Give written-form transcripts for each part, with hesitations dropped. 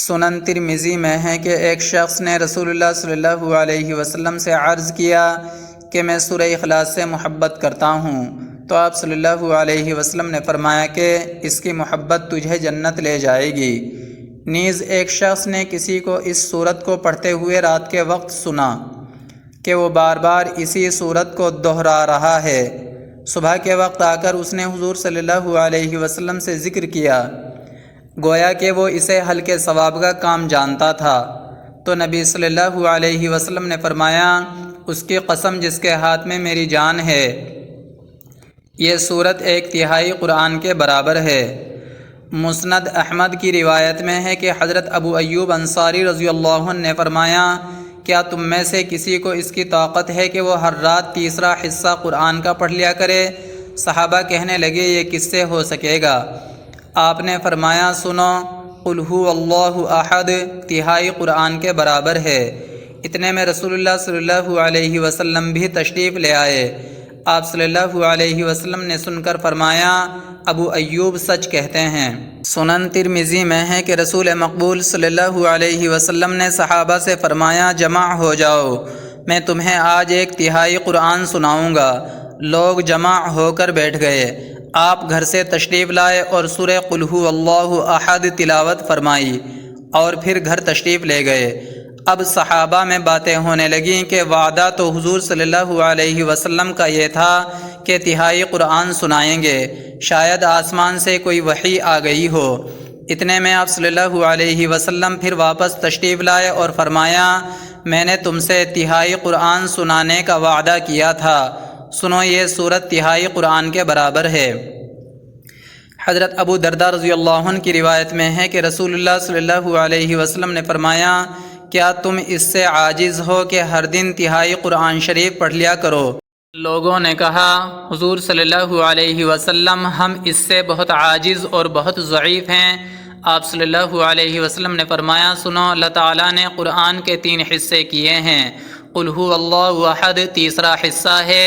سنن ترمذی میں ہے کہ ایک شخص نے رسول اللہ صلی اللہ علیہ وسلم سے عرض کیا کہ میں سورہ اخلاص سے محبت کرتا ہوں، تو آپ صلی اللہ علیہ وسلم نے فرمایا کہ اس کی محبت تجھے جنت لے جائے گی۔ نیز ایک شخص نے کسی کو اس سورت کو پڑھتے ہوئے رات کے وقت سنا کہ وہ بار بار اسی سورت کو دہرا رہا ہے۔ صبح کے وقت آ کر اس نے حضور صلی اللہ علیہ وسلم سے ذکر کیا، گویا کہ وہ اسے ہلکے ثواب کا کام جانتا تھا، تو نبی صلی اللہ علیہ وسلم نے فرمایا، اس کی قسم جس کے ہاتھ میں میری جان ہے، یہ سورت 1/3 قرآن کے برابر ہے۔ مسند احمد کی روایت میں ہے کہ حضرت ابو ایوب انصاری رضی اللہ عنہ نے فرمایا، کیا تم میں سے کسی کو اس کی طاقت ہے کہ وہ ہر رات تیسرا حصہ قرآن کا پڑھ لیا کرے؟ صحابہ کہنے لگے، یہ کس سے ہو سکے گا؟ آپ نے فرمایا، سنو، قل هو اللہ احد 1/3 قرآن کے برابر ہے۔ اتنے میں رسول اللہ صلی اللہ علیہ وسلم بھی تشریف لے آئے۔ آپ صلی اللہ علیہ وسلم نے سن کر فرمایا، ابو ایوب سچ کہتے ہیں۔ سنن ترمذی میں ہے کہ رسول مقبول صلی اللہ علیہ وسلم نے صحابہ سے فرمایا، جمع ہو جاؤ، میں تمہیں آج 1/3 قرآن سناؤں گا۔ لوگ جمع ہو کر بیٹھ گئے۔ آپ گھر سے تشریف لائے اور سورہ قل هو اللہ احد تلاوت فرمائی اور پھر گھر تشریف لے گئے۔ اب صحابہ میں باتیں ہونے لگیں کہ وعدہ تو حضور صلی اللہ علیہ وسلم کا یہ تھا کہ 1/3 قرآن سنائیں گے، شاید آسمان سے کوئی وحی آ گئی ہو۔ اتنے میں آپ صلی اللہ علیہ وسلم پھر واپس تشریف لائے اور فرمایا، میں نے تم سے 1/3 قرآن سنانے کا وعدہ کیا تھا، سنو یہ سورت 1/3 قرآن کے برابر ہے۔ حضرت ابو درداء رضی اللہ عنہ کی روایت میں ہے کہ رسول اللہ صلی اللہ علیہ وسلم نے فرمایا، کیا تم اس سے عاجز ہو کہ ہر دن 1/3 قرآن شریف پڑھ لیا کرو؟ لوگوں نے کہا، حضور صلی اللہ علیہ وسلم، ہم اس سے بہت عاجز اور بہت ضعیف ہیں۔ آپ صلی اللہ علیہ وسلم نے فرمایا، سنو، اللہ تعالیٰ نے قرآن کے 3 حصے کیے ہیں، قل هو اللہ احد تیسرا حصہ ہے۔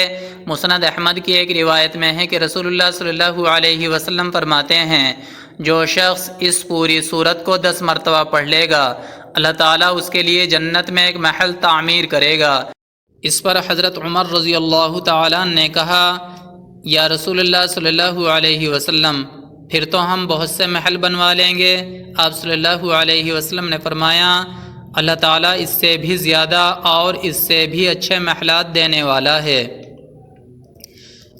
مسند احمد کی ایک روایت میں ہے کہ رسول اللہ صلی اللہ علیہ وسلم فرماتے ہیں، جو شخص اس پوری سورت کو 10 مرتبہ پڑھ لے گا، اللہ تعالیٰ اس کے لیے جنت میں ایک محل تعمیر کرے گا۔ اس پر حضرت عمر رضی اللہ تعالیٰ نے کہا، یا رسول اللہ صلی اللہ علیہ وسلم، پھر تو ہم بہت سے محل بنوا لیں گے۔ آپ صلی اللہ علیہ وسلم نے فرمایا، اللہ تعالیٰ اس سے بھی زیادہ اور اس سے بھی اچھے محلات دینے والا ہے۔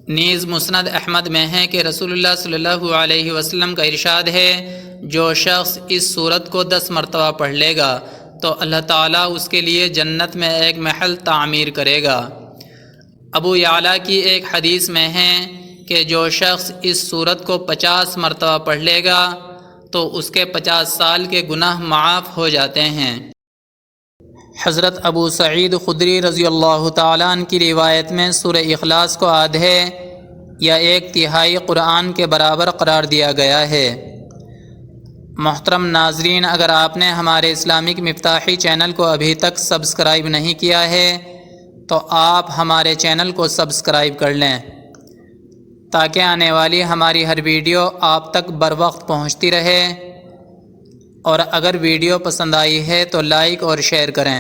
نیز مسند احمد میں ہے کہ رسول اللہ صلی اللہ علیہ وسلم کا ارشاد ہے، جو شخص اس سورت کو 10 مرتبہ پڑھ لے گا تو اللہ تعالیٰ اس کے لیے جنت میں ایک محل تعمیر کرے گا۔ ابو یعلا کی ایک حدیث میں ہے کہ جو شخص اس سورت کو 50 مرتبہ پڑھ لے گا تو اس کے 50 سال کے گناہ معاف ہو جاتے ہیں۔ حضرت ابو سعید خدری رضی اللہ تعالیٰ عنہ کی روایت میں سورہ اخلاص کو آدھے یا 1/3 قرآن کے برابر قرار دیا گیا ہے۔ محترم ناظرین، اگر آپ نے ہمارے اسلامک مفتاحی چینل کو ابھی تک سبسکرائب نہیں کیا ہے تو آپ ہمارے چینل کو سبسکرائب کر لیں تاکہ آنے والی ہماری ہر ویڈیو آپ تک بر وقت پہنچتی رہے، اور اگر ویڈیو پسند آئی ہے تو لائک اور شیئر کریں۔